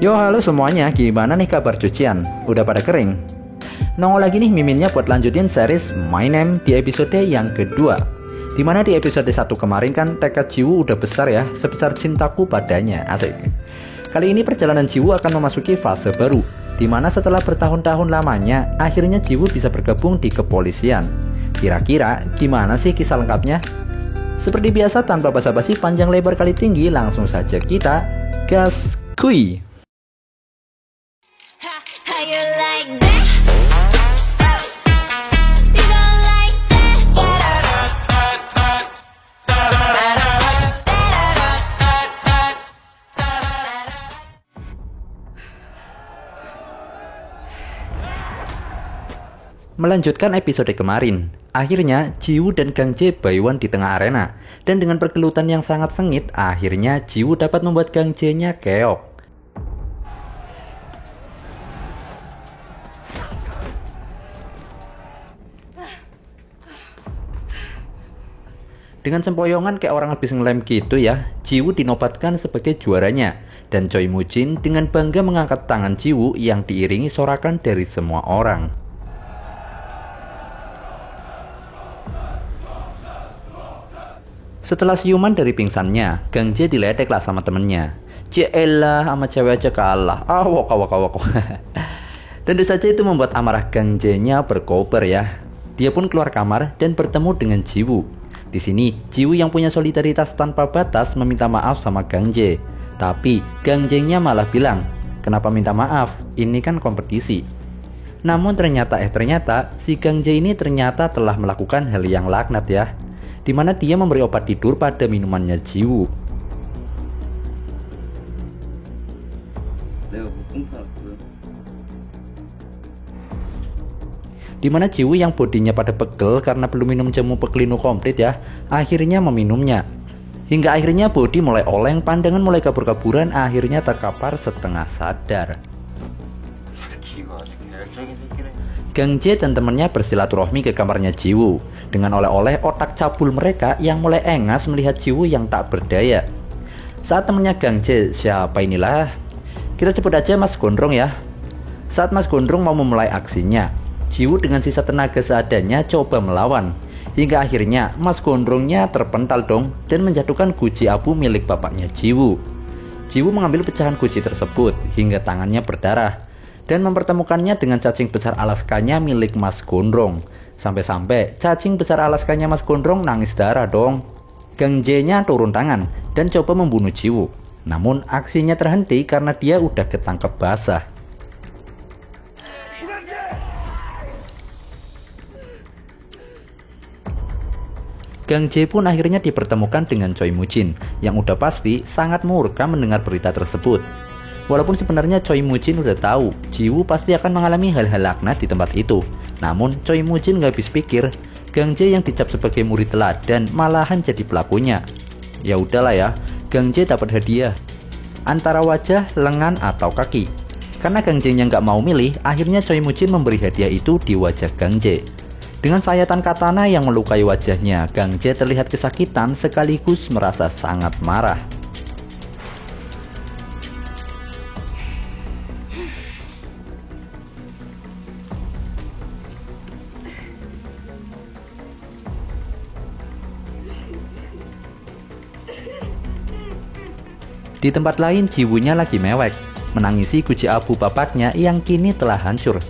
Yo halo semuanya, gimana nih kabar cucian? Udah pada kering? Nongol lagi nih miminnya buat lanjutin series My Name di episode yang kedua. Dimana di episode 1 kemarin kan tekad Jiwoo udah besar ya, sebesar cintaku padanya, asik. Kali ini perjalanan Jiwoo akan memasuki fase baru, dimana setelah bertahun-tahun lamanya, akhirnya Jiwoo bisa bergabung di kepolisian. Kira-kira gimana sih kisah lengkapnya? Seperti biasa tanpa basa-basi panjang lebar kali tinggi, langsung saja kita gas kuy. Melanjutkan episode kemarin, akhirnya Jiwoo dan Gang Jae buy one di tengah arena. Dan dengan pergelutan yang sangat sengit, akhirnya Jiwoo dapat membuat Gang Jae-nya keok. Dengan sempoyongan kayak orang habis ngelem gitu ya, Jiwoo dinobatkan sebagai juaranya. Dan Choi Moo-jin dengan bangga mengangkat tangan Jiwoo yang diiringi sorakan dari semua orang. Setelah siuman dari pingsannya, Gang Jae diledek lah sama temennya. Cielah sama cewek aja kalah. Wok. Tentu saja itu membuat amarah Gang Jae-nya berkobar ya. Dia pun keluar kamar dan bertemu dengan Jiwoo. Di sini, Jiwoo yang punya solidaritas tanpa batas meminta maaf sama Gang Jae. Tapi Gang Jae-nya malah bilang, "Kenapa minta maaf? Ini kan kompetisi." Namun ternyata si Gang Jae ini ternyata telah melakukan hal yang laknat ya, di mana dia memberi obat tidur pada minumannya Jiwoo. Di mana Jiwoo yang bodinya pada pegel karena belum minum jamu peklinu komplit ya, akhirnya meminumnya. Hingga akhirnya bodi mulai oleng, pandangan mulai kabur-kaburan, akhirnya terkapar setengah sadar. Gang Jae dan temannya bersilaturahmi ke kamarnya Jiwoo dengan oleh-oleh otak cabul mereka yang mulai engas melihat Jiwoo yang tak berdaya. Saat temannya Gang Jae, siapa inilah? Kita sebut aja Mas Gondrong ya. Saat Mas Gondrong mau memulai aksinya, Jiwoo dengan sisa tenaga seadanya coba melawan. Hingga akhirnya Mas Gondrongnya terpental dong dan menjatuhkan guci abu milik bapaknya Jiwoo. Jiwoo mengambil pecahan guci tersebut hingga tangannya berdarah dan mempertemukannya dengan cacing besar Alaskanya milik Mas Gondrong. Sampai-sampai cacing besar Alaskanya Mas Gondrong nangis darah dong. Gang Jae-nya turun tangan dan coba membunuh Jiwoo. Namun aksinya terhenti karena dia udah ketangkep basah. Gang Jae pun akhirnya dipertemukan dengan Choi Moo-jin yang udah pasti sangat murka mendengar berita tersebut. Walaupun sebenarnya Choi Moo-jin udah tahu Jiwoo pasti akan mengalami hal-hal laknat di tempat itu. Namun Choi Moo-jin gak habis pikir, Gang Jae yang dicap sebagai murid teladan malahan jadi pelakunya. Ya udahlah ya, Gang Jae dapat hadiah antara wajah, lengan atau kaki. Karena Gang Jae-nya gak mau milih, akhirnya Choi Moo-jin memberi hadiah itu di wajah Gang Jae. Dengan sayatan katana yang melukai wajahnya, Gang Jae terlihat kesakitan sekaligus merasa sangat marah. Di tempat lain, Jiwoo-nya lagi mewek, menangisi guci abu bapaknya yang kini telah hancur.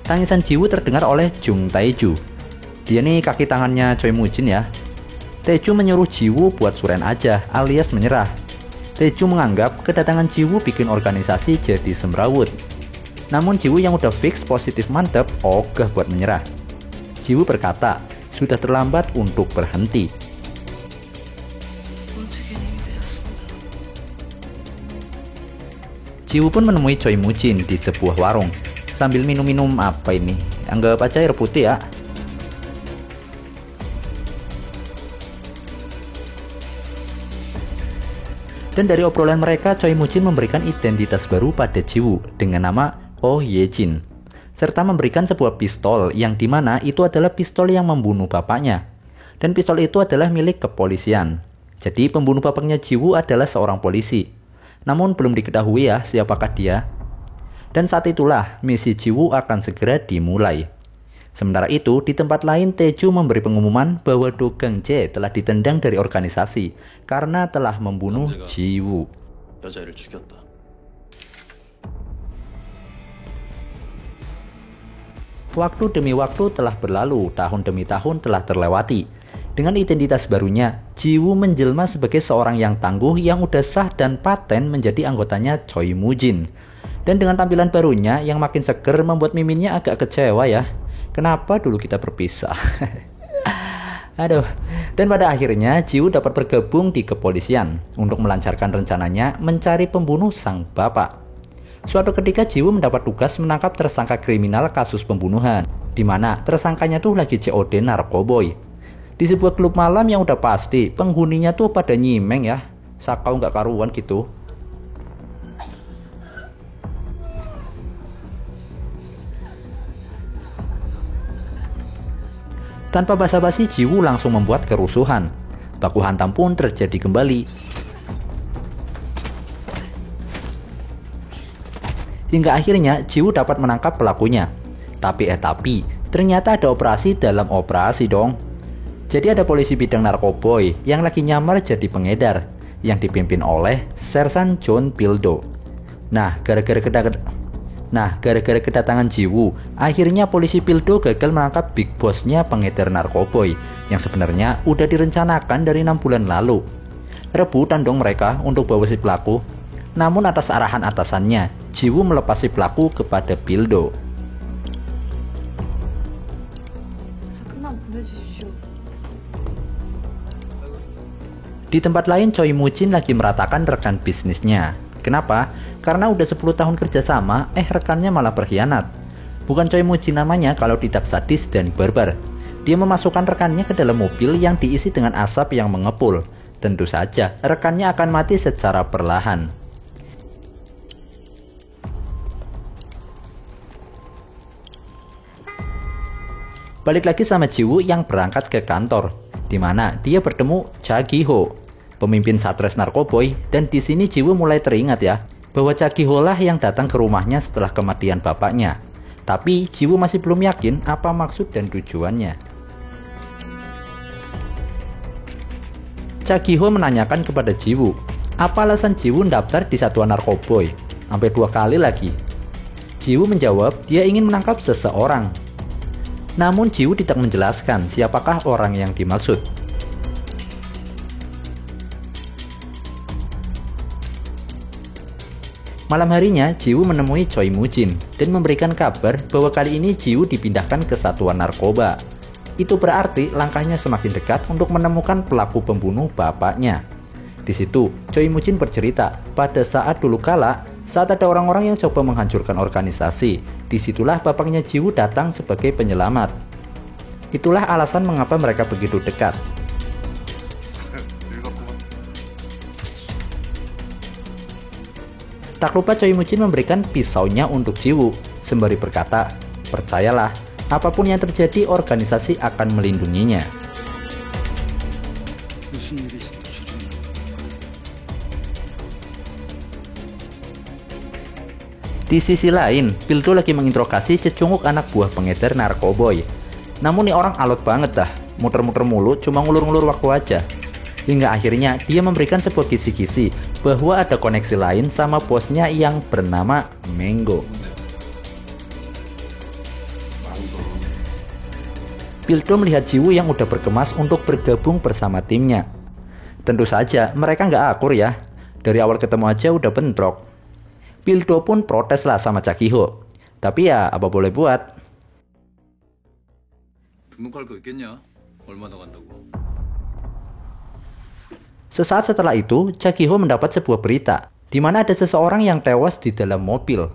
Tangisan Jiwoo terdengar oleh Jung Tae-ju. Dia nih kaki tangannya Choi Moo-jin ya. Tae-ju menyuruh Jiwoo buat suren aja alias menyerah. Tae-ju menganggap kedatangan Jiwoo bikin organisasi jadi semrawut. Namun Jiwoo yang udah fix positif mantep ogah buat menyerah. Jiwoo berkata, sudah terlambat untuk berhenti. Jiwoo pun menemui Choi Moo-jin di sebuah warung sambil minum-minum apa ini? Anggap aja air putih ya. Dan dari obrolan mereka, Choi Moo-jin memberikan identitas baru pada Jiwoo dengan nama Oh Ye-jin, serta memberikan sebuah pistol yang dimana itu adalah pistol yang membunuh bapaknya. Dan pistol itu adalah milik kepolisian. Jadi pembunuh bapaknya Jiwoo adalah seorang polisi. Namun belum diketahui ya siapakah dia. Dan saat itulah misi Jiwoo akan segera dimulai. Sementara itu, di tempat lain Taeju memberi pengumuman bahwa Do Gang-jae telah ditendang dari organisasi karena telah membunuh Jiwoo. 여자애를 죽였다. Waktu demi waktu telah berlalu, tahun demi tahun telah terlewati. Dengan identitas barunya, Jiwoo menjelma sebagai seorang yang tangguh yang udah sah dan paten menjadi anggotanya Choi Moo-jin. Dan dengan tampilan barunya yang makin seger membuat miminnya agak kecewa ya. Kenapa dulu kita berpisah? Aduh. Dan pada akhirnya Jiwoo dapat bergabung di kepolisian untuk melancarkan rencananya mencari pembunuh sang bapak. Suatu ketika Jiwoo mendapat tugas menangkap tersangka kriminal kasus pembunuhan, di mana tersangkanya tuh lagi COD narkoboy. Di sebuah klub malam yang udah pasti penghuninya tuh pada nyimeng ya, sakau nggak karuan gitu. Tanpa basa-basi Jiwoo langsung membuat kerusuhan. Baku hantam pun terjadi kembali. Hingga akhirnya Jiwoo dapat menangkap pelakunya. Tapi ternyata ada operasi dalam operasi dong. Jadi ada polisi bidang narkoboy yang lagi nyamar jadi pengedar, yang dipimpin oleh Sersan John Pildo. Nah, gara-gara kedatangan Jiwoo, akhirnya polisi Pildo gagal menangkap big bossnya pengedar narkoboy, yang sebenarnya udah direncanakan dari 6 bulan lalu. Rebutan dong mereka untuk bawa si pelaku. Namun atas arahan atasannya, Jiwoo melepas si pelaku kepada Pildo. Di tempat lain Choi Moo-jin lagi meratakan rekan bisnisnya. Kenapa? Karena udah 10 tahun kerjasama, rekannya malah berkhianat. Bukan Choi Moo-jin namanya kalau tidak sadis dan barbar. Dia memasukkan rekannya ke dalam mobil yang diisi dengan asap yang mengepul. Tentu saja, rekannya akan mati secara perlahan. Balik lagi sama Jiwoo yang berangkat ke kantor, di mana dia bertemu Cha Gi-ho, pemimpin Satres Narkoboy. Dan di sini Jiwoo mulai teringat ya, bahwa Cha Gi-ho lah yang datang ke rumahnya setelah kematian bapaknya. Tapi Jiwoo masih belum yakin apa maksud dan tujuannya. Cha Gi-ho menanyakan kepada Jiwoo, apa alasan Jiwoo daftar di satuan Narkoboy, sampai 2 kali lagi. Jiwoo menjawab dia ingin menangkap seseorang. Namun Jiwoo tidak menjelaskan siapakah orang yang dimaksud. Malam harinya Jiwoo menemui Choi Moo-jin dan memberikan kabar bahwa kali ini Jiwoo dipindahkan ke satuan narkoba. Itu berarti langkahnya semakin dekat untuk menemukan pelaku pembunuh bapaknya. Di situ Choi Moo-jin bercerita pada saat dulu kala, saat ada orang-orang yang coba menghancurkan organisasi, disitulah bapaknya Jiwoo datang sebagai penyelamat. Itulah alasan mengapa mereka begitu dekat. Tak lupa Choi Moo-jin memberikan pisaunya untuk Jiwoo, sembari berkata, percayalah, apapun yang terjadi organisasi akan melindunginya. Di sisi lain, Pildo lagi menginterogasi secunguk anak buah pengedar narkoboy. Namun nih orang alot banget dah, muter-muter mulu, cuma ngulur-ngulur waktu aja. Hingga akhirnya dia memberikan sebuah kisi-kisi bahwa ada koneksi lain sama bosnya yang bernama Mango. Pildo melihat Jiwoo yang udah berkemas untuk bergabung bersama timnya. Tentu saja mereka nggak akur ya, dari awal ketemu aja udah bentrok. Pildo pun protes lah sama Cha Gi-ho. Tapi ya apa boleh buat. Sesaat setelah itu, Cha Gi-ho mendapat sebuah berita di mana ada seseorang yang tewas di dalam mobil.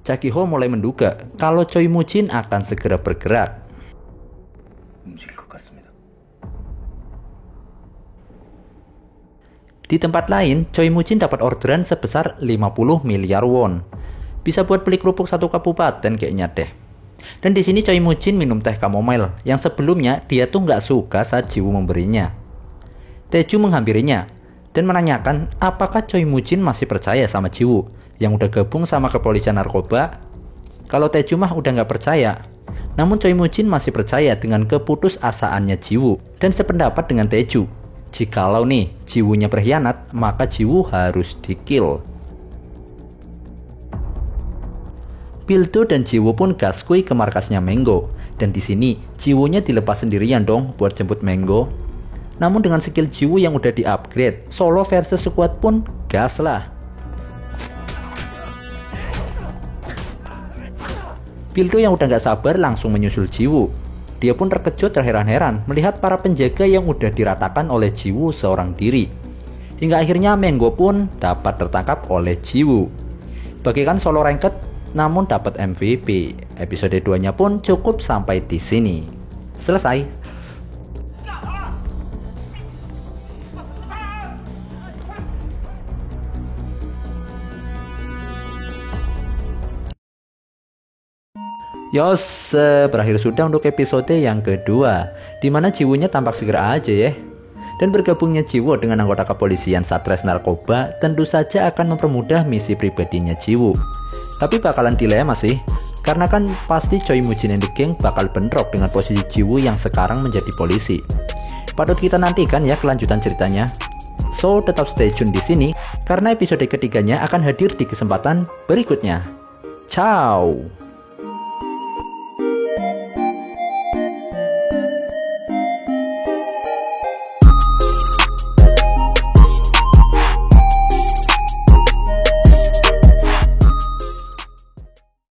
Cha Gi-ho mulai menduga kalau Choi Moo-jin akan segera bergerak. Di tempat lain, Choi Moo-jin dapat orderan sebesar 50 miliar won. Bisa buat beli kerupuk 1 kabupaten kayaknya deh. Dan di sini Choi Moo-jin minum teh chamomile yang sebelumnya dia tuh nggak suka saat Jiwoo memberinya. Taeju menghampirinya dan menanyakan apakah Choi Moo-jin masih percaya sama Ji-woo yang udah gabung sama kepolisian narkoba. Kalau Tae-ju mah udah nggak percaya. Namun Choi Moo-jin masih percaya dengan keputusasaannya Ji-woo dan sependapat dengan Tae-ju. Jikalau nih Ji-woo-nya berkhianat, maka Ji-woo harus di-kill. Pildo dan Ji-woo pun gaskui ke markasnya Mango, dan di sini Ji-woo-nya dilepas sendirian dong buat jemput Mango. Namun dengan skill Ji-woo yang udah di-upgrade, solo versus squad pun gas lah. Pildo yang udah gak sabar langsung menyusul Ji-woo. Dia pun terkejut terheran-heran melihat para penjaga yang udah diratakan oleh Ji-woo seorang diri. Hingga akhirnya Mango pun dapat tertangkap oleh Ji-woo. Bagikan solo ranked namun dapat MVP. Episode 2-nya pun cukup sampai di sini. Selesai. Yos, berakhir sudah untuk episode yang kedua, dimana Ji-woo-nya tampak seger aja ya. Dan bergabungnya Ji-woo dengan anggota kepolisian Satres Narkoba tentu saja akan mempermudah misi pribadinya Ji-woo. Tapi bakalan dilema sih, karena kan pasti Choi Moo-jin and the gang bakal bentrok dengan posisi Ji-woo yang sekarang menjadi polisi. Patut kita nantikan ya kelanjutan ceritanya. So, tetap stay tune di sini karena episode ketiganya akan hadir di kesempatan berikutnya. Ciao.